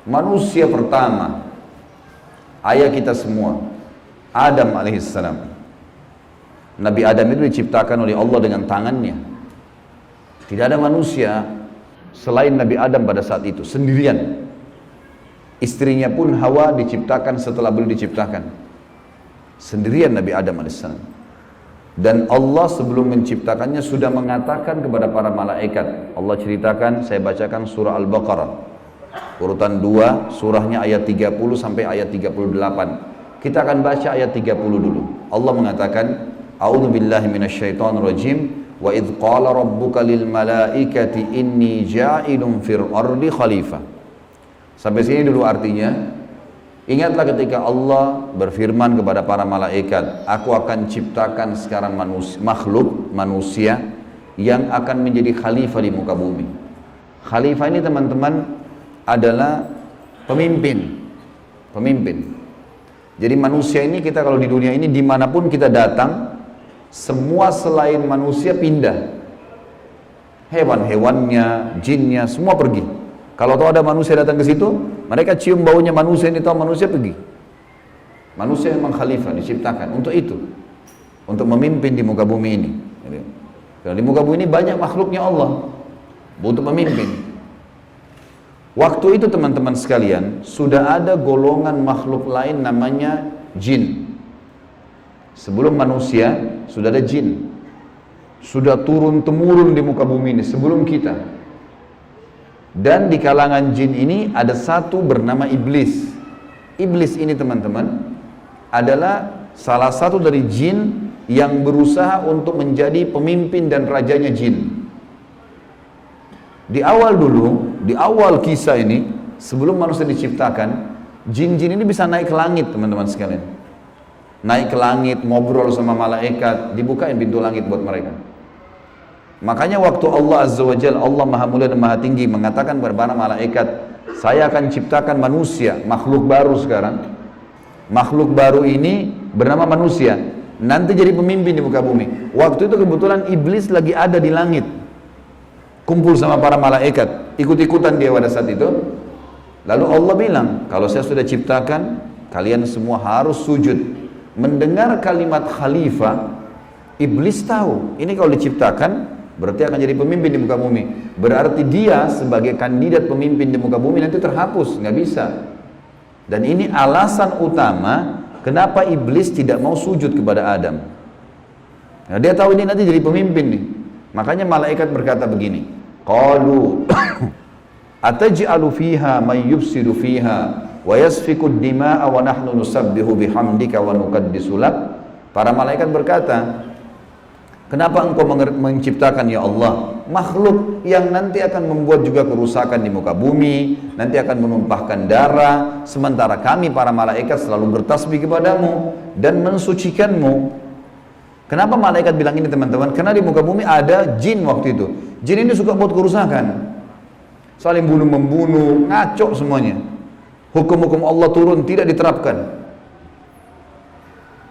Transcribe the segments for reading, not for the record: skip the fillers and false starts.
Manusia pertama, ayah kita semua, Adam alaihissalam. Nabi Adam itu diciptakan oleh Allah dengan tangannya. Tidak ada manusia selain Nabi Adam pada saat itu, sendirian. Istrinya pun Hawa diciptakan setelah beliau diciptakan. Sendirian Nabi Adam alaihissalam. Dan Allah sebelum menciptakannya sudah mengatakan kepada para malaikat. Allah ceritakan, saya bacakan surah Al-Baqarah. Urutan 2, surahnya ayat 30 sampai ayat 38. Kita akan baca ayat 30 dulu. Allah mengatakan, A'udzu billahi minasyaitonir rajim. Wa idz qala rabbuka lil malaikati inni ja'ilun fil ardi khalifah. Sampai sini dulu artinya. Ingatlah ketika Allah berfirman kepada para malaikat, aku akan ciptakan sekarang makhluk manusia yang akan menjadi khalifah di muka bumi. Khalifah ini teman-teman adalah pemimpin. Jadi manusia ini, kita kalau di dunia ini dimanapun kita datang, semua selain manusia pindah. Hewan-hewannya, jinnya, semua pergi. Kalau tahu ada manusia datang ke situ, mereka cium baunya manusia ini, tahu manusia pergi. Manusia memang khalifah, diciptakan untuk itu, untuk memimpin di muka bumi ini. Karena di muka bumi ini banyak makhluknya Allah, untuk memimpin. Waktu itu teman-teman sekalian, sudah ada golongan makhluk lain namanya jin. Sebelum manusia, sudah ada jin. Sudah turun-temurun di muka bumi ini, sebelum kita. Dan di kalangan jin ini ada satu bernama iblis. Iblis ini teman-teman adalah salah satu dari jin yang berusaha untuk menjadi pemimpin dan rajanya jin. Di awal dulu, di awal kisah ini, sebelum manusia diciptakan, jin-jin ini bisa naik ke langit teman-teman sekalian. Naik ke langit, ngobrol sama malaikat, dibukain pintu langit buat mereka. Makanya waktu Allah Azza wa Jalla, Allah Maha Mulia dan Maha Tinggi mengatakan kepada para malaikat, saya akan ciptakan manusia, makhluk baru sekarang. Makhluk baru ini bernama manusia, nanti jadi pemimpin di muka bumi. Waktu itu kebetulan iblis lagi ada di langit, kumpul sama para malaikat, ikut-ikutan dia pada saat itu. Lalu Allah bilang, kalau saya sudah ciptakan, kalian semua harus sujud. Mendengar kalimat khalifah, iblis tahu, ini kalau diciptakan, berarti akan jadi pemimpin di muka bumi. Berarti dia sebagai kandidat pemimpin di muka bumi nanti terhapus, nggak bisa. Dan ini alasan utama kenapa iblis tidak mau sujud kepada Adam. Nah, dia tahu ini nanti jadi pemimpin nih. Makanya malaikat berkata begini, qalu ataj'alu fiha may yufsidu fiha wa yasfiku ad-dima'a wa nahnu nusabbihu bihamdika wa nuqaddisu lak. Para malaikat berkata, kenapa engkau menciptakan ya Allah makhluk yang nanti akan membuat juga kerusakan di muka bumi, nanti akan menumpahkan darah, sementara kami para malaikat selalu bertasbih kepadamu dan mensucikanmu. Kenapa malaikat bilang ini teman-teman? Karena di muka bumi ada jin waktu itu. Jin ini suka buat kerusakan, saling bunuh-membunuh, ngaco semuanya. Hukum-hukum Allah turun, tidak diterapkan.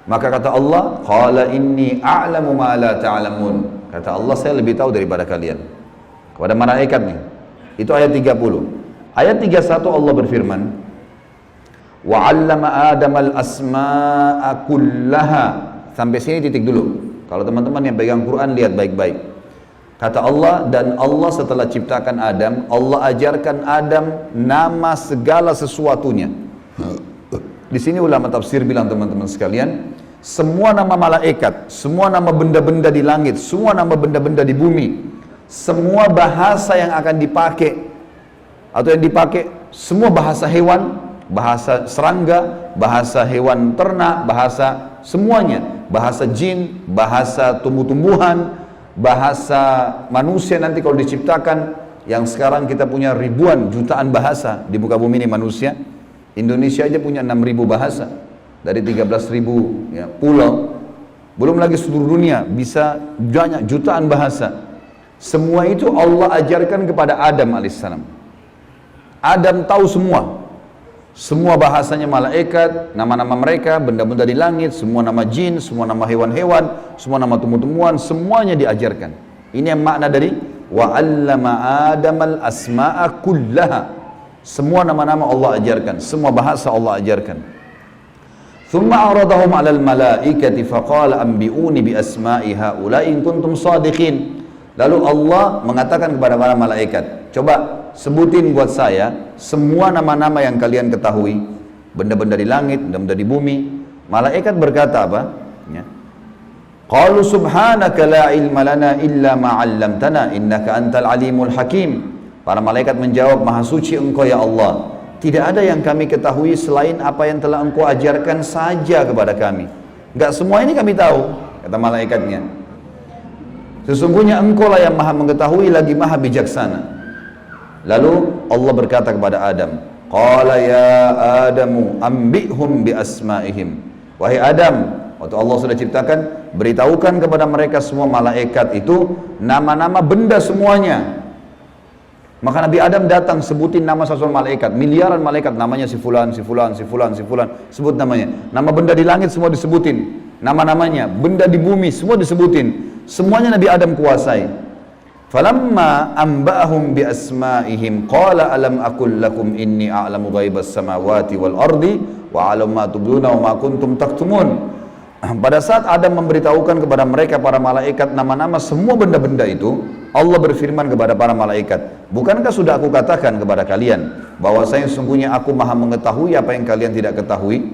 Maka kata Allah, qala inni a'lamu ma la ta'lamun. Kata Allah, saya lebih tahu daripada kalian. Kepada malaikat nih. Itu ayat 30. Ayat 31 Allah berfirman, wa 'allama Adam al-asma'a kullaha. Sampai sini titik dulu. Kalau teman-teman yang pegang Quran lihat baik-baik. Kata Allah, dan Allah setelah ciptakan Adam, Allah ajarkan Adam nama segala sesuatunya. Di sini ulama tafsir bilang teman-teman sekalian, semua nama malaikat, semua nama benda-benda di langit, semua nama benda-benda di bumi, semua bahasa yang akan dipakai atau yang dipakai, semua bahasa hewan, bahasa serangga, bahasa hewan ternak, bahasa semuanya, bahasa jin, bahasa tumbuh-tumbuhan, bahasa manusia nanti kalau diciptakan, yang sekarang kita punya ribuan, jutaan bahasa di muka bumi ini manusia. Indonesia aja punya 6.000 bahasa dari 13.000 ya, pulau, belum lagi seluruh dunia bisa banyak jutaan bahasa. Semua itu Allah ajarkan kepada Adam alaihissalam. Adam tahu semua bahasanya malaikat, nama-nama mereka, benda-benda di langit, semua nama jin, semua nama hewan-hewan, semua nama tumbuh-tumbuhan, semuanya diajarkan. Ini yang makna dari wa 'allama Adamal asma'a kullaha. Semua nama-nama Allah ajarkan, semua bahasa Allah ajarkan. Thumma aradahum 'alal malaikati faqala anbi'uni bi asma'i haula'i in kuntum shadiqin. Lalu Allah mengatakan kepada para malaikat, coba sebutin buat saya semua nama-nama yang kalian ketahui, benda-benda di langit, benda-benda di bumi. Malaikat berkata apa? Ya. Qalu subhanaka la ilma lana illa ma 'allamtana innaka antal alimul hakim. Para malaikat menjawab, maha suci engkau ya Allah, tidak ada yang kami ketahui selain apa yang telah engkau ajarkan saja kepada kami. Enggak semua ini kami tahu, kata malaikatnya. Sesungguhnya engkau lah yang maha mengetahui lagi maha bijaksana. Lalu Allah berkata kepada Adam, qala ya Adamu ambihum bi asma'ihim. Wahai Adam, waktu Allah sudah ciptakan, beritahukan kepada mereka semua malaikat itu nama-nama benda semuanya. Maka Nabi Adam datang sebutin nama satu malaikat, miliaran malaikat, namanya si fulan, si fulan, si fulan, si fulan, sebut namanya. Nama benda di langit semua disebutin, nama-namanya, benda di bumi semua disebutin. Semuanya Nabi Adam kuasai. Falamma amba'ahum bi asma'ihim qala alam aqul lakum inni a'lamu ghaibas samawati wal ardi wa a'lamu ma tubduna wa ma kuntum taktumun. Pada saat Adam memberitahukan kepada mereka para malaikat nama-nama semua benda-benda itu, Allah berfirman kepada para malaikat, bukankah sudah aku katakan kepada kalian bahwasanya sesungguhnya aku maha mengetahui apa yang kalian tidak ketahui?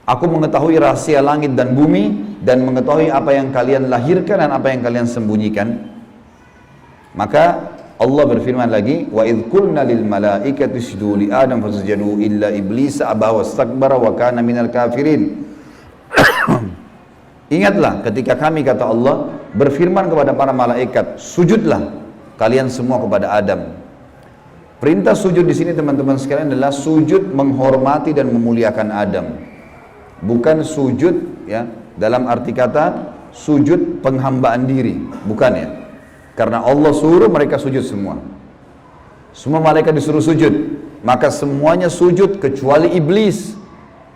Aku mengetahui rahasia langit dan bumi dan mengetahui apa yang kalian lahirkan dan apa yang kalian sembunyikan. Maka Allah berfirman lagi, wa idh qulna lil malaikati isjudu li Adam fasajadu illa iblis aba wastakbara wa kana minal kafirin. Ingatlah ketika kami, kata Allah, berfirman kepada para malaikat, sujudlah kalian semua kepada Adam. Perintah sujud di sini teman-teman sekalian adalah sujud menghormati dan memuliakan Adam. Bukan sujud ya dalam arti kata sujud penghambaan diri, bukan ya. Karena Allah suruh mereka sujud semua. Semua malaikat disuruh sujud, maka semuanya sujud kecuali iblis.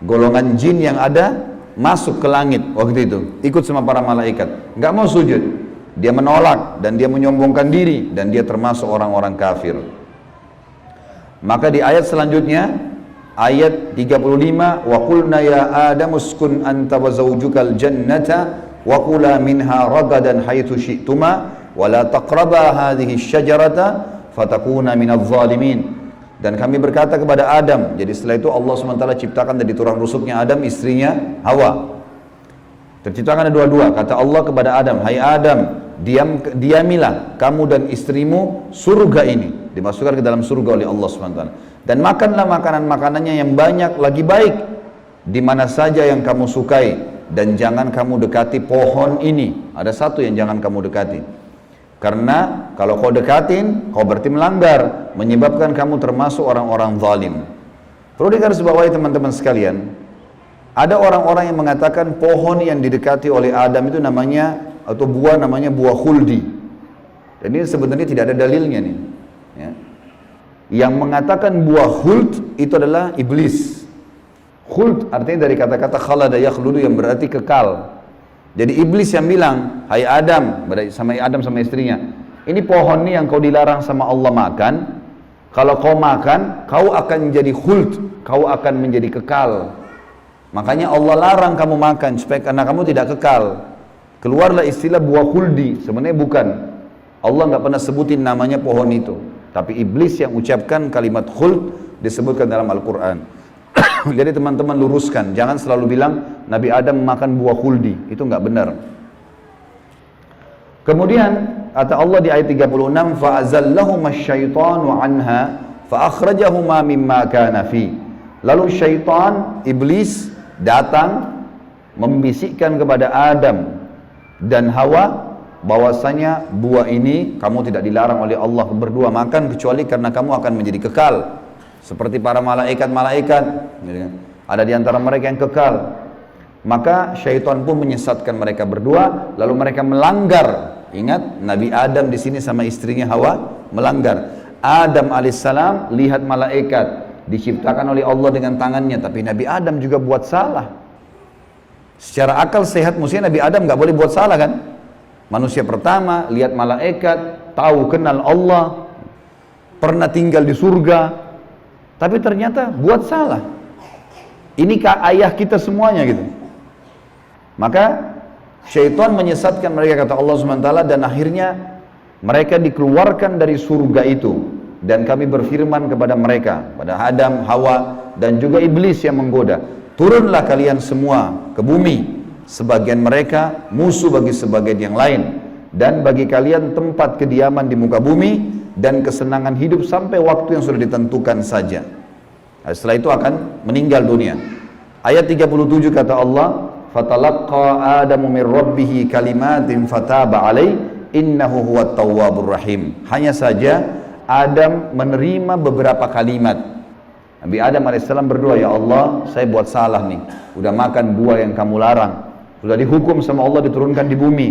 Golongan jin yang ada masuk ke langit waktu itu, ikut sama para malaikat, nggak mau sujud. Dia menolak dan dia menyombongkan diri dan dia termasuk orang-orang kafir. Maka di ayat selanjutnya, ayat 35, wa qulna ya Adam uskun anta wa zawjukal jannata wa kula minha ragadan haitsu syi'tuma wa la taqraba hadhihi syajarata fatakuna minadh dhalimin. Dan kami berkata kepada Adam, jadi setelah itu Allah SWT ciptakan dari tulang rusuknya Adam istrinya Hawa. Terciptakan ada dua-dua. Kata Allah kepada Adam, hai Adam, diamilah kamu dan istrimu surga ini, dimasukkan ke dalam surga oleh Allah SWT. Dan makanlah makanan-makanannya yang banyak lagi baik di mana saja yang kamu sukai, dan jangan kamu dekati pohon ini. Ada satu yang jangan kamu dekati, karena kalau kau dekatin, kau berarti melanggar, menyebabkan kamu termasuk orang-orang zalim. Perlu digarisbawahi teman-teman sekalian, ada orang-orang yang mengatakan pohon yang didekati oleh Adam itu namanya, atau buah namanya buah khuldi. Dan ini sebenarnya tidak ada dalilnya nih. Ya. Yang mengatakan buah khuld itu adalah iblis. Khuld artinya dari kata-kata khalada yakhludu yang berarti kekal. Jadi iblis yang bilang, hai Adam, sama istrinya, ini pohon nih yang kau dilarang sama Allah makan, kalau kau makan, kau akan menjadi khuld, kau akan menjadi kekal. Makanya Allah larang kamu makan, supaya karena kamu tidak kekal. Keluarlah istilah buah khuldi, sebenarnya bukan. Allah nggak pernah sebutin namanya pohon itu. Tapi iblis yang ucapkan kalimat khuld disebutkan dalam Al-Quran. Jadi teman-teman luruskan, jangan selalu bilang Nabi Adam makan buah khuldi, itu nggak benar. Kemudian kata Allah di ayat 36, fa'azallahuma asyaitanu anha fa'akhrajahuma mimma kana fi. Lalu syaitan, iblis datang membisikkan kepada Adam dan Hawa bahwasanya buah ini kamu tidak dilarang oleh Allah berdua makan kecuali karena kamu akan menjadi kekal. Seperti para malaikat-malaikat, ada di antara mereka yang kekal. Maka syaitan pun menyesatkan mereka berdua, lalu mereka melanggar. Ingat, Nabi Adam di sini sama istrinya Hawa melanggar. Adam alaihissalam lihat malaikat diciptakan oleh Allah dengan tangannya, tapi Nabi Adam juga buat salah. Secara akal sehat mestinya Nabi Adam nggak boleh buat salah kan? Manusia pertama lihat malaikat, tahu kenal Allah. pernah tinggal di surga, tapi ternyata buat salah. Ini ayah kita semuanya gitu. Maka syaitan menyesatkan mereka, kata Allah SWT, dan akhirnya mereka dikeluarkan dari surga itu. Dan kami berfirman kepada mereka, pada Adam, Hawa, dan juga iblis yang menggoda, turunlah kalian semua ke bumi, sebagian mereka musuh bagi sebagian yang lain, dan bagi kalian tempat kediaman di muka bumi dan kesenangan hidup sampai waktu yang sudah ditentukan saja. Nah, setelah itu akan meninggal dunia. Ayat 37 kata Allah, fatalaqqa adamu min rabbih kalimatin fataba alaih innahu huwat tawwabur rahim. Hanya saja Adam menerima beberapa kalimat. Nabi Adam AS berdoa, ya Allah, saya buat salah nih, udah makan buah yang kamu larang, sudah dihukum sama Allah diturunkan di bumi,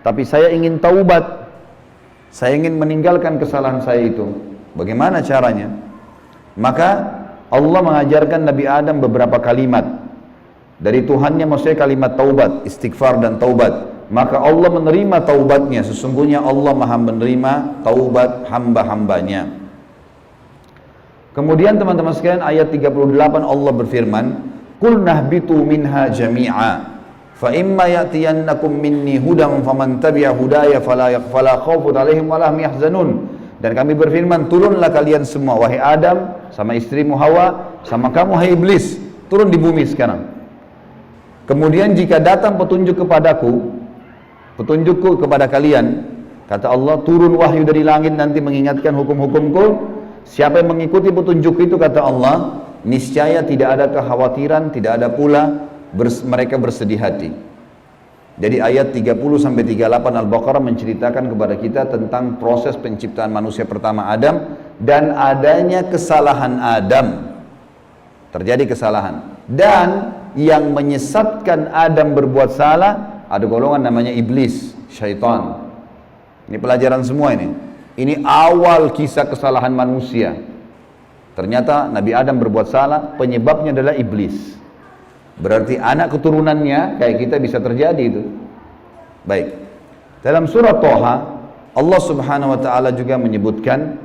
tapi saya ingin taubat, saya ingin meninggalkan kesalahan saya itu. Bagaimana caranya? Maka Allah mengajarkan Nabi Adam beberapa kalimat dari Tuhannya, maksudnya kalimat taubat, istighfar dan taubat. Maka Allah menerima taubatnya. Sesungguhnya Allah maha menerima taubat hamba-hambanya. Kemudian teman-teman sekalian, ayat 38 Allah berfirman, qul nahbitu minha jami'a fa imma ya'tiyannakum minni hudan faman tabi'a hudaya fala khaufun 'alaihim wa lahum yahzanun. Dan kami berfirman, turunlah kalian semua, wahai Adam, sama istrimu Hawa, sama kamu hai iblis, turun di bumi sekarang. Kemudian jika datang petunjuk kepadaku, petunjukku kepada kalian, kata Allah, turun wahyu dari langit nanti mengingatkan hukum-hukumku. Siapa yang mengikuti petunjuk itu, kata Allah, niscaya tidak ada kekhawatiran, tidak ada pula mereka bersedih hati. Jadi ayat 30-38 Al-Baqarah menceritakan kepada kita tentang proses penciptaan manusia pertama Adam dan adanya kesalahan Adam. Terjadi kesalahan, dan yang menyesatkan Adam berbuat salah ada golongan namanya iblis, syaitan. Ini pelajaran semua ini. Ini awal kisah kesalahan manusia. Ternyata Nabi Adam berbuat salah, penyebabnya adalah iblis. Berarti anak keturunannya kayak kita bisa terjadi itu. Baik. Dalam surah Toha, Allah Subhanahu wa taala juga menyebutkan,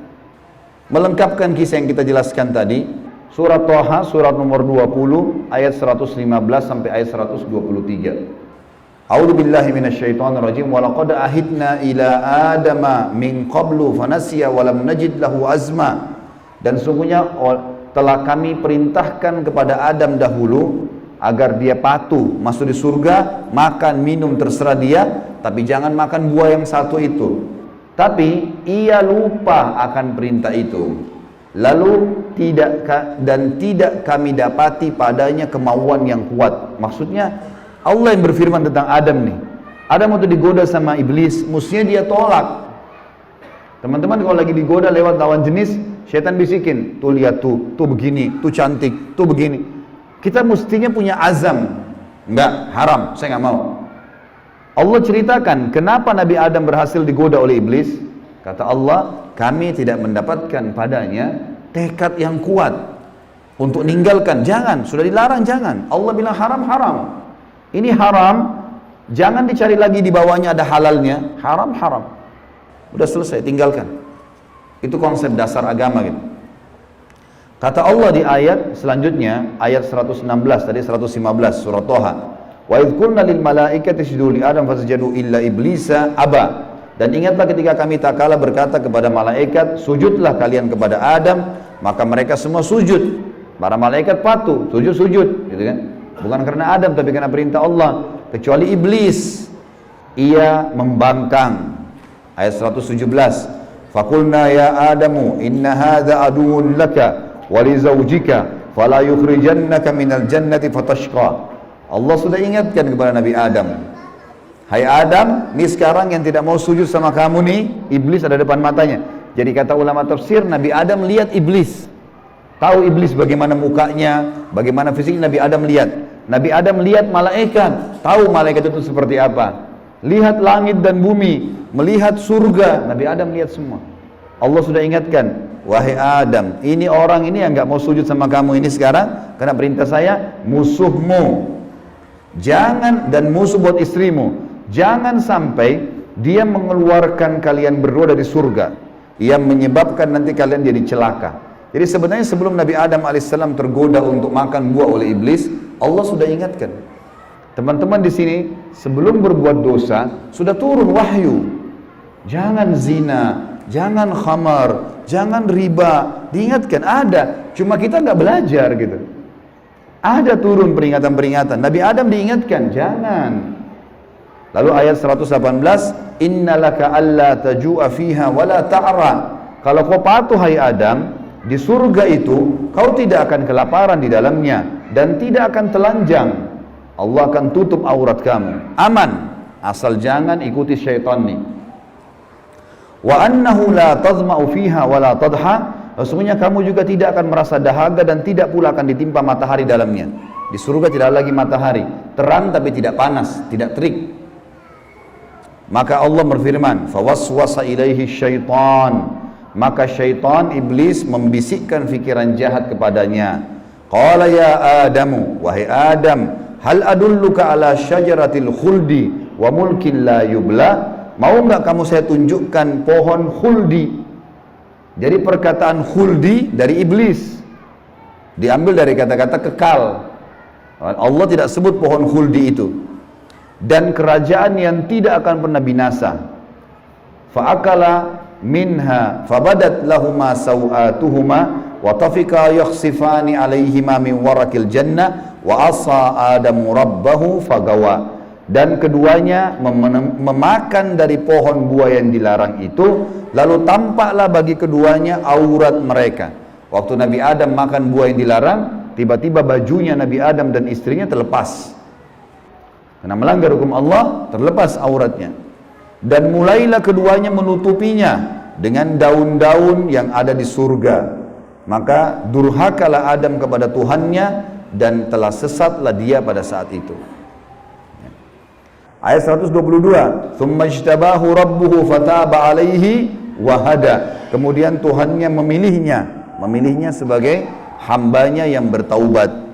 melengkapkan kisah yang kita jelaskan tadi. Surah Toha, surat nomor 20, ayat 115 sampai ayat 123. A'udzu billahi minasyaitonir rajim. Wa laqad ahidna ila adama min qablu fanasiya wa lam najid lahu azma. Dan sungguhnya telah kami perintahkan kepada Adam dahulu agar dia patuh masuk di surga, makan minum terserah dia, tapi jangan makan buah yang satu itu. Tapi ia lupa akan perintah itu. Lalu tidak kami dapati padanya kemauan yang kuat. Maksudnya Allah yang berfirman tentang Adam nih. Adam waktu digoda sama iblis, mestinya dia tolak. Teman-teman kalau lagi digoda lewat lawan jenis, syaitan bisikin, tuh lihat tuh begini, tuh cantik, tuh begini. Kita mestinya punya azam, enggak, haram, saya nggak mau. Allah ceritakan kenapa Nabi Adam berhasil digoda oleh iblis. Kata Allah, kami tidak mendapatkan padanya tekad yang kuat untuk meninggalkan. Jangan, sudah dilarang jangan. Allah bilang haram, haram. Ini haram, jangan dicari lagi di bawahnya ada halalnya. Haram, haram. Udah selesai, tinggalkan. Itu konsep dasar agama gitu. Kata Allah di ayat selanjutnya, ayat 116 tadi 115 surah Toha. Wa idh qulna lil malaikati isjudu li Adam fasajadu illa iblisa aba. Dan ingatlah ketika kami tak kalah berkata kepada malaikat, sujudlah kalian kepada Adam, maka mereka semua sujud. Para malaikat patuh, sujud, gitu kan? Bukan karena Adam tapi karena perintah Allah, kecuali iblis ia membangkang. Ayat 117, faqulna ya Adamu inna hadza aduwwun laka wa li zawjika fala yukhrijannaka minal jannati fatashqa. Allah sudah ingatkan kepada Nabi Adam, hai Adam, ini sekarang yang tidak mau sujud sama kamu nih, iblis ada depan matanya. Jadi kata ulama tafsir, Nabi Adam lihat iblis, tahu iblis bagaimana mukanya, bagaimana fisiknya. Nabi Adam lihat. Nabi Adam lihat malaikat, tahu malaikat itu seperti apa. Lihat langit dan bumi, melihat surga, Nabi Adam lihat semua. Allah sudah ingatkan, wahai Adam, ini orang ini yang nggak mau sujud sama kamu ini sekarang, karena perintah saya, musuhmu. Jangan, dan musuh buat istrimu, jangan sampai dia mengeluarkan kalian berdua dari surga. yang menyebabkan nanti kalian jadi celaka. Jadi sebenarnya sebelum Nabi Adam alaihissalam tergoda untuk makan buah oleh iblis, Allah sudah ingatkan. Teman-teman di sini sebelum berbuat dosa sudah turun wahyu. Jangan zina, jangan khamar, jangan riba. Diingatkan ada, cuma kita nggak belajar gitu. Ada turun peringatan-peringatan. Nabi Adam diingatkan, jangan. Lalu ayat 118, innalaka alla taju'a fiha wala ta'ra. Kalau kau patuh hai Adam, di surga itu kau tidak akan kelaparan di dalamnya dan tidak akan telanjang. Allah akan tutup aurat kamu. Aman, asal jangan ikuti syaitan nih. Wa annahu la tazma'u fiha wala tadha. Sesungguhnya kamu juga tidak akan merasa dahaga dan tidak pula akan ditimpa matahari dalamnya. Di surga tidak ada lagi matahari, terang tapi tidak panas, tidak terik. Maka Allah berfirman, fawaswasa ilaihi syaitan. Maka syaitan, iblis membisikkan fikiran jahat kepadanya. Qala ya Adamu, wahai Adam, hal adulluka ala syajaratil khuldi wa mulkin la yubla. Mau enggak kamu saya tunjukkan pohon khuldi? Jadi perkataan khuldi dari iblis, diambil dari kata-kata kekal. Allah tidak sebut pohon khuldi itu. Dan kerajaan yang tidak akan pernah binasa. Fa'akala minha fabadat lahuma sawatuhuma wa tafika yakhsifani alaihima min warakil jannah wa asa adamu rabbahu fagawa. Dan keduanya memakan dari pohon buah yang dilarang itu, lalu tampaklah bagi keduanya aurat mereka. Waktu Nabi Adam makan buah yang dilarang, tiba-tiba bajunya Nabi Adam dan istrinya terlepas. Karena melanggar hukum Allah, terlepas auratnya. Dan mulailah keduanya menutupinya dengan daun-daun yang ada di surga. Maka durhakalah Adam kepada Tuhannya dan telah sesatlah dia pada saat itu. Ayat 122, "Tsumma ijtabahu rabbuhu fataba 'alaihi wa hada." Kemudian Tuhannya memilihnya sebagai hambanya yang bertaubat.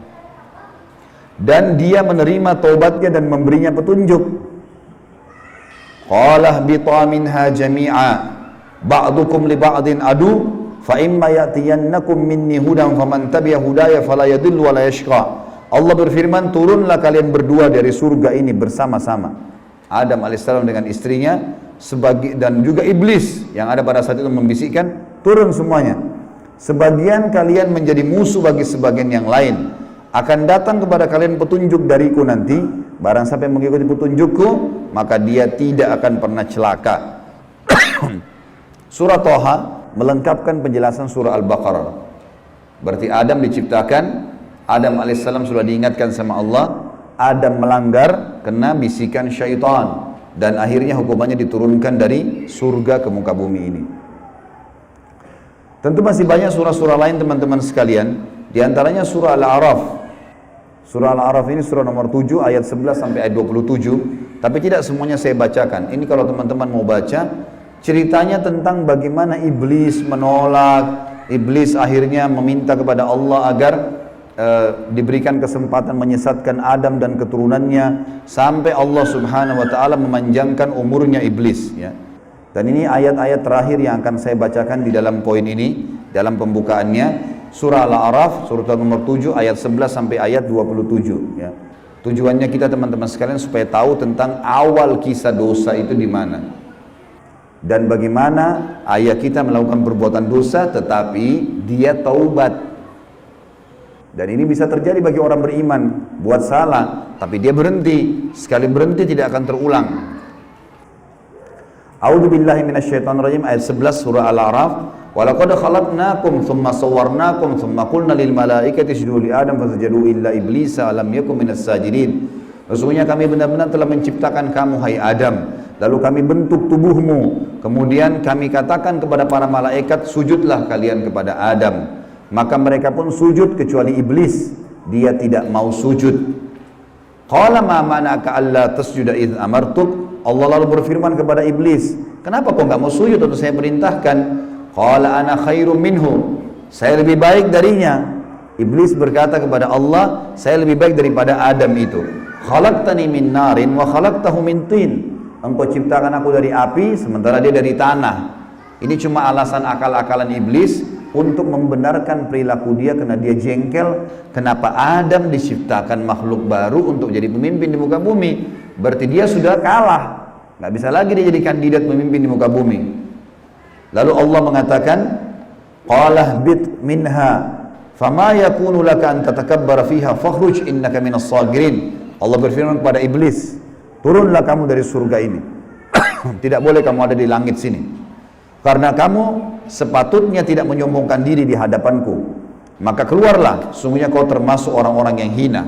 Dan dia menerima taubatnya dan memberinya petunjuk. Qala ihbita minha jami'a ba'dukum li ba'din adu fa imma ya'tiyannakum minni hudan faman tabi'a hudaya fala yadhillu wa la yashqa. Allah berfirman, turunlah kalian berdua dari surga ini bersama-sama. Adam alaihissalam dengan istrinya dan juga iblis yang ada pada saat itu membisikkan, turun semuanya. Sebagian kalian menjadi musuh bagi sebagian yang lain. Akan datang kepada kalian petunjuk dariku nanti, barang siapa yang mengikuti petunjukku, maka dia tidak akan pernah celaka. Surah Thaha melengkapkan penjelasan surah Al-Baqarah. Berarti Adam diciptakan, Adam alaihissalam sudah diingatkan sama Allah, Adam melanggar, kena bisikan syaitan, dan akhirnya hukumannya diturunkan dari surga ke muka bumi ini. Tentu masih banyak surah-surah lain teman-teman sekalian, di antaranya surah Al-A'raf. Surah Al-A'raf ini surah nomor 7 ayat 11 sampai ayat 27, tapi tidak semuanya saya bacakan. Ini kalau teman-teman mau baca, ceritanya tentang bagaimana iblis menolak, iblis akhirnya meminta kepada Allah agar diberikan kesempatan menyesatkan Adam dan keturunannya, sampai Allah Subhanahu wa taala memanjangkan umurnya iblis, ya. Dan ini ayat-ayat terakhir yang akan saya bacakan di dalam poin ini, dalam pembukaannya. Surah Al-A'raf, surah nomor 7 ayat 11 sampai ayat 27, ya. Tujuannya kita teman-teman sekalian supaya tahu tentang awal kisah dosa itu di mana. Dan bagaimana ayah kita melakukan perbuatan dosa tetapi dia taubat. Dan ini bisa terjadi bagi orang beriman, buat salah tapi dia berhenti, sekali berhenti tidak akan terulang. A'udzubillahi minasyaitonirrajim, ayat 11 surah Al-A'raf. Walaqad khalaqnakum thumma sawwarnakum thumma qulna lil malaikati isjudu li Adam fasajadu illa iblisa lam yakun minas sajidin. Sesungguhnya kami benar-benar telah menciptakan kamu hai Adam, lalu kami bentuk tubuhmu, kemudian kami katakan kepada para malaikat, sujudlah kalian kepada Adam. Maka mereka pun sujud kecuali iblis, dia tidak mau sujud. Qala ma mana'aka alla tasjuda idh amartuk. Allah lalu berfirman kepada iblis, kenapa kau enggak mau sujud waktu saya perintahkan? Qala ana khairum minhu, saya lebih baik darinya. Iblis berkata kepada Allah, saya lebih baik daripada Adam itu. Khalaqtani min narin wa khalaqtahu min tin. Engkau ciptakan aku dari api sementara dia dari tanah. Ini cuma alasan akal-akalan iblis untuk membenarkan perilaku dia karena dia jengkel. Kenapa Adam diciptakan makhluk baru untuk jadi pemimpin di muka bumi? Berarti dia sudah kalah, nggak bisa lagi dia jadi kandidat pemimpin di muka bumi. Lalu Allah mengatakan, qala bit minha fama yakunu laka an tatakabbara fiha fakhruj innaka minas sagirin. Allah berfirman kepada iblis, turunlah kamu dari surga ini. Tidak boleh kamu ada di langit sini, karena kamu sepatutnya tidak menyombongkan diri di hadapanku. Maka keluarlah, sungguhnya kau termasuk orang-orang yang hina.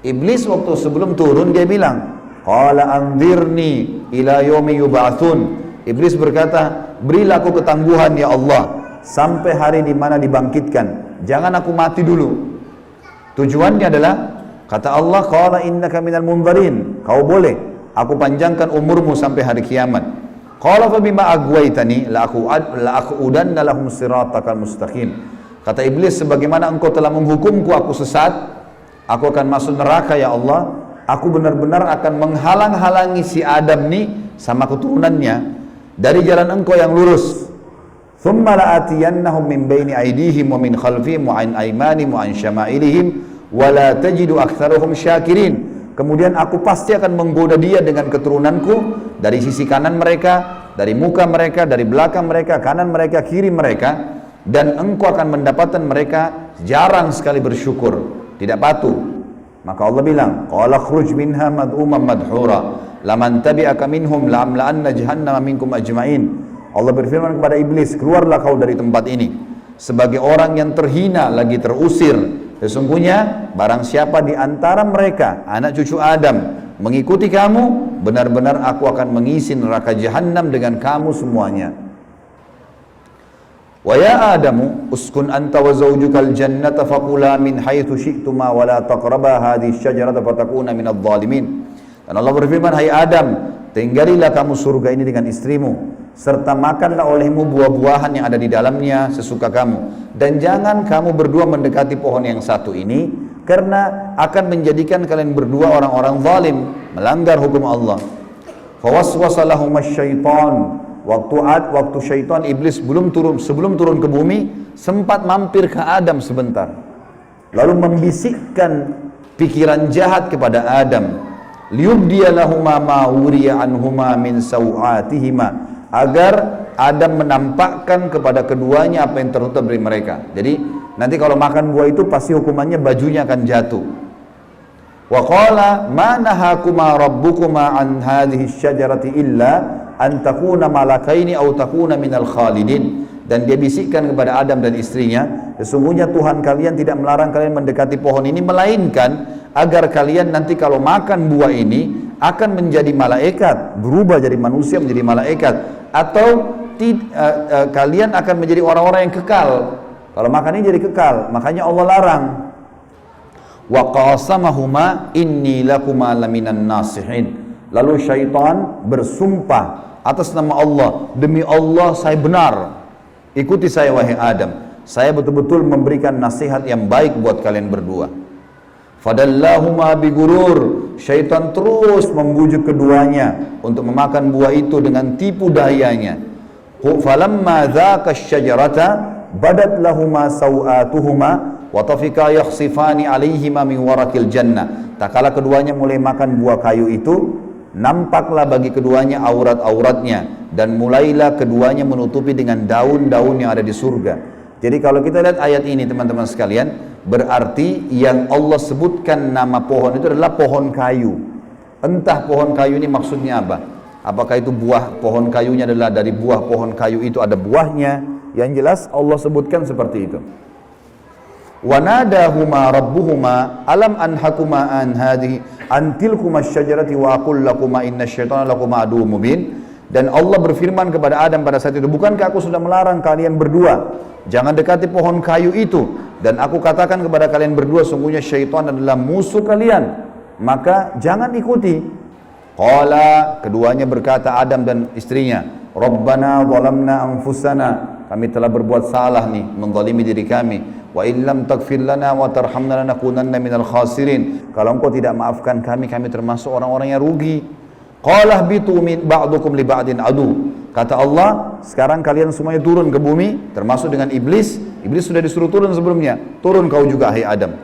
Iblis waktu sebelum turun dia bilang, qala anzirni ila yaumi yub'atsun. Iblis berkata, berilah aku ketangguhan ya Allah sampai hari di mana dibangkitkan. Jangan aku mati dulu. Tujuannya adalah, kata Allah, qala innaka minal munzarin. Kau boleh, aku panjangkan umurmu sampai hari kiamat. Qala fa bima aghwaytani la aqudanna lahum siratakal mustaqim. Kata iblis, sebagaimana engkau telah menghukumku aku sesat, aku akan masuk neraka ya Allah. Aku benar-benar akan menghalang-halangi si Adam nih sama keturunannya dari jalan engkau yang lurus. Thumma la'atiyannahum min baini aydihim wa min khalfihim wa an aymanihim wa an syama'ilihim wa la tajidu aktsaruhum syakirin. Kemudian aku pasti akan menggoda dia dengan keturunanku dari sisi kanan mereka, dari muka mereka, dari belakang mereka, kanan mereka, kiri mereka, dan engkau akan mendapatkan mereka jarang sekali bersyukur, tidak patuh. Maka Allah bilang, qala khruj minha mad'uman madhura laman tabi'aka minhum la'amla'anna jahannama minkum ajma'in. Allah berfirman kepada iblis, keluarlah kau dari tempat ini sebagai orang yang terhina lagi terusir. Sesungguhnya barang siapa di antara mereka anak cucu Adam mengikuti kamu, benar-benar aku akan mengisi neraka jahanam dengan kamu semuanya. Wa ya Adamu uskun anta wa zawjukal jannata faqula min haitsu syi'tuma wa la taqraba hadhihi syajarata fatakuna minadh dhalimin. Dan Allah berfirman, hai Adam, tinggalilah kamu surga ini dengan istrimu, serta makanlah olehmu buah-buahan yang ada di dalamnya sesuka kamu, dan jangan kamu berdua mendekati pohon yang satu ini, karena akan menjadikan kalian berdua orang-orang zalim, melanggar hukum Allah. Fawaswasa lahumas syaitan. Waktu syaitan iblis sebelum turun ke bumi, sempat mampir ke Adam sebentar, lalu membisikkan pikiran jahat kepada Adam, liyubdiya lahuma ma wuriya anhuma min sawatihima, agar Adam menampakkan kepada keduanya apa yang tertutup dari mereka. Jadi nanti kalau makan buah itu pasti hukumannya bajunya akan jatuh. Wa qala ma nahakuma rabbukuma an hadhihi syajarati illa an takuna malakaini aw takuna minal khalidin. Dan dia bisikkan kepada Adam dan istrinya, sesungguhnya Tuhan kalian tidak melarang kalian mendekati pohon ini, melainkan agar kalian nanti kalau makan buah ini akan menjadi malaikat, berubah jadi manusia menjadi malaikat, atau kalian akan menjadi orang-orang yang kekal. Kalau makan ini jadi kekal, makanya Allah larang. Wa qasamahuma inni lakuma laminan nasihin. Lalu syaitan bersumpah atas nama Allah, demi Allah saya benar, ikuti saya wahai Adam, saya betul-betul memberikan nasihat yang baik buat kalian berdua. Fadallahuma bigurur. Syaitan terus membujuk keduanya untuk memakan buah itu dengan tipu dayanya. Falamma dzaka asy-syajarata badat lahuma sawatuhuma wa tafika yakhsifani alaihima min warakil jannah. Tak kala keduanya mulai makan buah kayu itu, nampaklah bagi keduanya aurat-auratnya, dan mulailah keduanya menutupi dengan daun-daun yang ada di surga. Jadi kalau kita lihat ayat ini teman-teman sekalian, berarti yang Allah sebutkan nama pohon itu adalah pohon kayu. Entah pohon kayu ini maksudnya apa? Apakah itu buah pohon kayunya adalah dari buah pohon kayu itu ada buahnya? Yang jelas Allah sebutkan seperti itu. Wa nadahuma rabbuhuma alam anhakuma an hadhihi an tilkuma asy-syajarati wa aqul lakuma innasyaiton'a lakuma aduwwum mubin. Dan Allah berfirman kepada Adam pada saat itu, bukankah aku sudah melarang kalian berdua jangan dekati pohon kayu itu, dan aku katakan kepada kalian berdua sungguhnya syaitan adalah musuh kalian, maka jangan ikuti. Qala, keduanya berkata Adam dan istrinya, Rabbana zalamna anfusana, kami telah berbuat salah nih, menzalimi diri kami. Wa illam taghfir lana wa tarhamna lanakunanna minal khasirin. Kalau engkau tidak maafkan kami termasuk orang-orang yang rugi. Qala bitu min ba'dukum li ba'din adu. Kata Allah, sekarang kalian semuanya turun ke bumi, termasuk dengan iblis. Iblis sudah disuruh turun sebelumnya. Turun kau juga, hai Adam.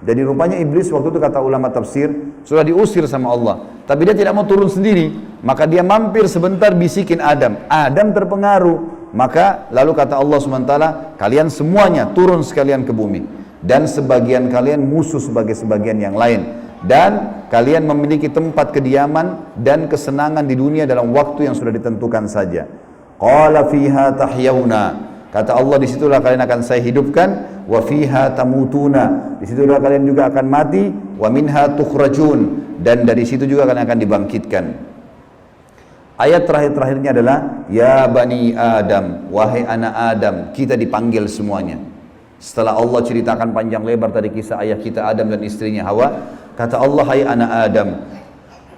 Jadi rupanya iblis waktu itu kata ulama tafsir, sudah diusir sama Allah. Tapi dia tidak mau turun sendiri. Maka dia mampir sebentar bisikin Adam. Adam terpengaruh. Maka lalu kata Allah SWT, kalian semuanya turun sekalian ke bumi. Dan sebagian kalian musuh sebagai sebagian yang lain. Dan kalian memiliki tempat kediaman dan kesenangan di dunia dalam waktu yang sudah ditentukan saja. Qala fiha tahyawna. Kata Allah, disitulah kalian akan saya hidupkan. Wa fiha tamutuna. Disitulah kalian juga akan mati. Wa minha tukhrajun. Dan dari situ juga kalian akan dibangkitkan. Ayat terakhir-terakhirnya adalah ya bani Adam, wahai anak Adam, kita dipanggil semuanya. Setelah Allah ceritakan panjang lebar tadi kisah ayah kita Adam dan istrinya Hawa, kata Allah, hai anak Adam,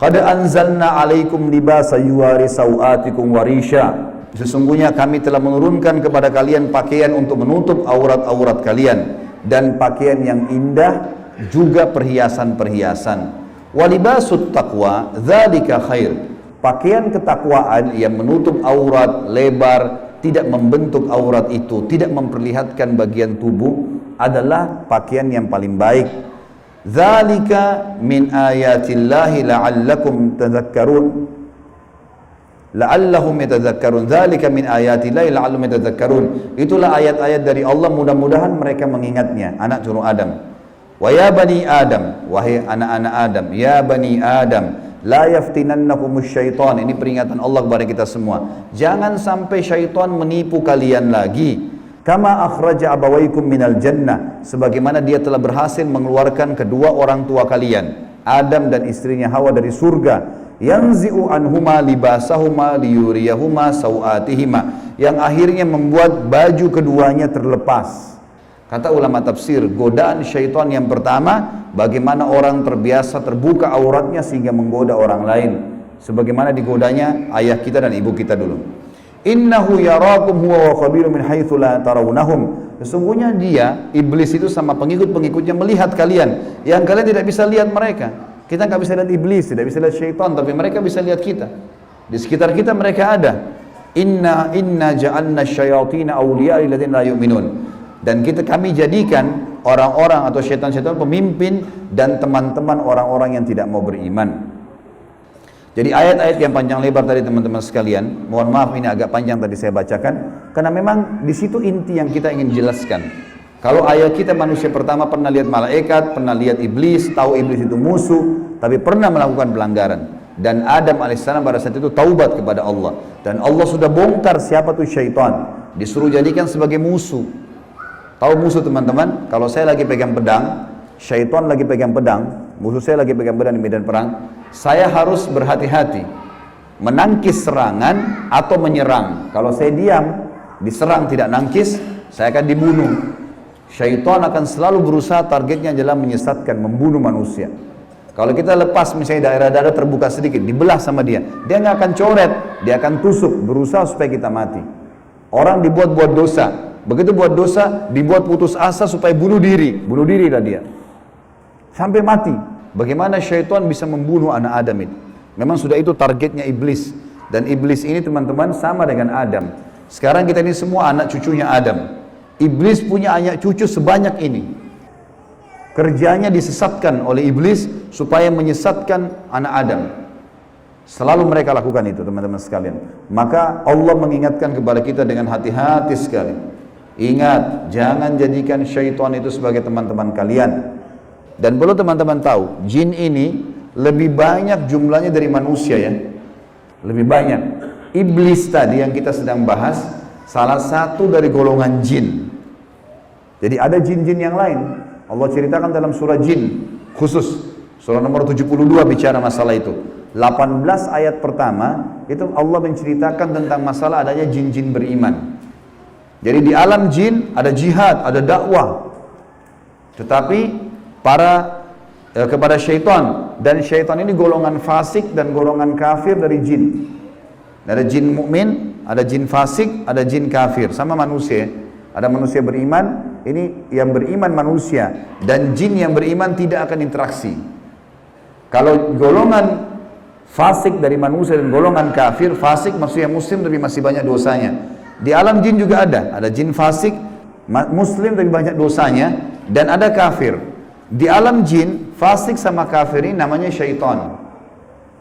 qad anzalna alaikum libasa yuwari sawatikum warisha. Sesungguhnya kami telah menurunkan kepada kalian pakaian untuk menutup aurat-aurat kalian dan pakaian yang indah juga perhiasan-perhiasan. Walibasut taqwa dzalika khair. Pakaian ketakwaan yang menutup aurat lebar, tidak membentuk aurat itu, tidak memperlihatkan bagian tubuh, adalah pakaian yang paling baik. Dzalika min ayatillahi la'allakum tadhakkarun. La'allahum yatadhakkarun. Dzalika min ayatillahi la'allahum yatadhakkarun. Itulah ayat-ayat dari Allah, mudah-mudahan mereka mengingatnya, anak cucu Adam. Wa ya bani Adam, wahai anak-anak Adam, ya bani Adam, la yaftinannakumus syaitan. Ini peringatan Allah kepada kita semua. Jangan sampai syaitan menipu kalian lagi. Kama akhraja abawaikum minal jannah. Sebagaimana dia telah berhasil mengeluarkan kedua orang tua kalian, Adam dan istrinya Hawa, dari surga. Yanzi'u anhuma libasahuma liyuriyahuma sawatihima. Yang akhirnya membuat baju keduanya terlepas. Kata ulama tafsir, godaan syaitan yang pertama, bagaimana orang terbiasa terbuka auratnya sehingga menggoda orang lain. Sebagaimana digodanya ayah kita dan ibu kita dulu. Innahu yarakum huwa wa qabilu min haitsu la tarawnahum. Sesungguhnya dia, iblis itu sama pengikut-pengikutnya melihat kalian yang kalian tidak bisa lihat mereka. Kita nggak bisa lihat iblis, tidak bisa lihat syaitan, tapi mereka bisa lihat kita. Di sekitar kita mereka ada. Inna ja'alna syayatina awliya lil ladzina la yu'minun. Dan kami jadikan orang-orang atau syaitan-syaitan pemimpin dan teman-teman orang-orang yang tidak mau beriman. Jadi ayat-ayat yang panjang lebar tadi teman-teman sekalian, mohon maaf ini agak panjang tadi saya bacakan, karena memang di situ inti yang kita ingin jelaskan. Kalau ayat kita manusia pertama pernah lihat malaikat, pernah lihat iblis, tahu iblis itu musuh, tapi pernah melakukan pelanggaran. Dan Adam alaihissalam pada saat itu taubat kepada Allah. Dan Allah sudah bongkar siapa tuh syaitan, disuruh jadikan sebagai musuh. Tahu musuh teman-teman? Kalau saya lagi pegang pedang, syaitan lagi pegang pedang, musuh saya lagi pegang pedang di medan perang, saya harus berhati-hati menangkis serangan atau menyerang. Kalau saya diam, diserang tidak nangkis, saya akan dibunuh. Syaitan akan selalu berusaha, targetnya adalah menyesatkan, membunuh manusia. Kalau kita lepas misalnya daerah dada terbuka sedikit, dibelah sama dia nggak akan coret, dia akan tusuk, berusaha supaya kita mati. Orang dibuat dosa. Begitu buat dosa, dibuat putus asa supaya bunuh dirilah dia. Sampai mati. Bagaimana syaitan bisa membunuh anak Adam itu? Memang sudah itu targetnya iblis. Dan iblis ini teman-teman sama dengan Adam. Sekarang kita ini semua anak cucunya Adam. Iblis punya anak cucu sebanyak ini. Kerjanya disesatkan oleh iblis supaya menyesatkan anak Adam. Selalu mereka lakukan itu teman-teman sekalian. Maka Allah mengingatkan kepada kita dengan hati-hati sekali. Ingat, jangan jadikan syaitan itu sebagai teman-teman kalian. Dan perlu teman-teman tahu, jin ini lebih banyak jumlahnya dari manusia ya. Lebih banyak. Iblis tadi yang kita sedang bahas, salah satu dari golongan jin. Jadi ada jin-jin yang lain. Allah ceritakan dalam surah jin, khusus. Surah nomor 72 bicara masalah itu. 18 ayat pertama, itu Allah menceritakan tentang masalah adanya jin-jin beriman. Jadi di alam jin ada jihad, ada dakwah. Tetapi kepada syaitan, dan syaitan ini golongan fasik dan golongan kafir dari jin. Ada jin mukmin, ada jin fasik, ada jin kafir, sama manusia. Ada manusia beriman, ini yang beriman manusia, dan jin yang beriman tidak akan interaksi. Kalau golongan Fasik dari manusia dan golongan kafir. Fasik maksudnya muslim tapi masih banyak dosanya. Di alam jin juga ada jin fasik, muslim tapi banyak dosanya, dan ada kafir. Di alam jin, fasik sama kafir ini namanya syaitan.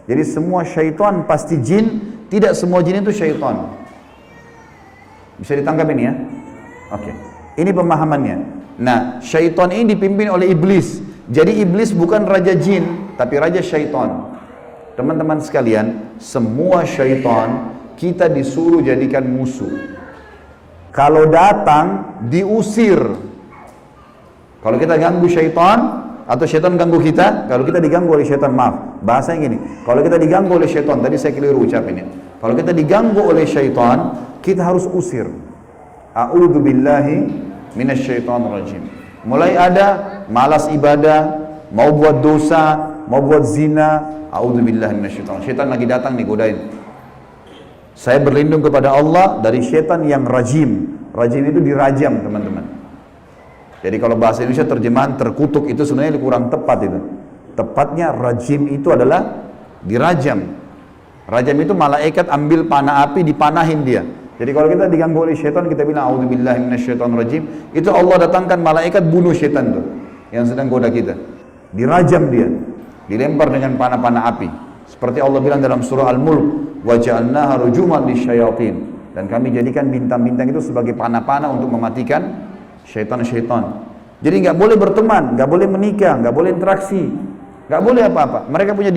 Jadi semua syaitan pasti jin, tidak semua jin itu syaitan. Bisa ditangkap ini ya? Oke. Ini pemahamannya. Nah, syaitan ini dipimpin oleh iblis. Jadi iblis bukan raja jin, tapi raja syaitan. Teman-teman sekalian, semua syaitan kita disuruh jadikan musuh. Kalau datang, diusir. Kalau kita ganggu syaitan, atau syaitan ganggu kita, kalau kita diganggu oleh syaitan, maaf, bahasanya gini, kalau kita diganggu oleh syaitan, tadi saya keliru ucapinnya. Kalau kita diganggu oleh syaitan, kita harus usir. A'udzu billahi minasyaitonir rajim. Mulai ada malas ibadah, mau buat dosa, mau buat zina, a'udzu billahi minasyaitonir rajim. Syaitan lagi datang nih godain. Saya berlindung kepada Allah dari syaitan yang rajim. Rajim itu dirajam, teman-teman. Jadi kalau bahasa Indonesia terjemahan terkutuk itu sebenarnya kurang tepat itu. Tepatnya rajim itu adalah dirajam. Rajam itu malaikat ambil panah api dipanahin dia. Jadi kalau kita diganggu oleh syaitan kita bilang a'udzubillahi minasyaitonir rajim, itu Allah datangkan malaikat bunuh syaitan itu yang sedang goda kita. Dirajam dia, dilempar dengan panah-panah api. Seperti Allah bilang dalam surah Al-Mulk, wa ja'alnaha rujuman lisyayatin, dan kami jadikan bintang-bintang itu sebagai panah-panah untuk mematikan syaitan-syaitan. Jadi nggak boleh berteman, nggak boleh menikah, nggak boleh interaksi, nggak boleh apa-apa. Mereka punya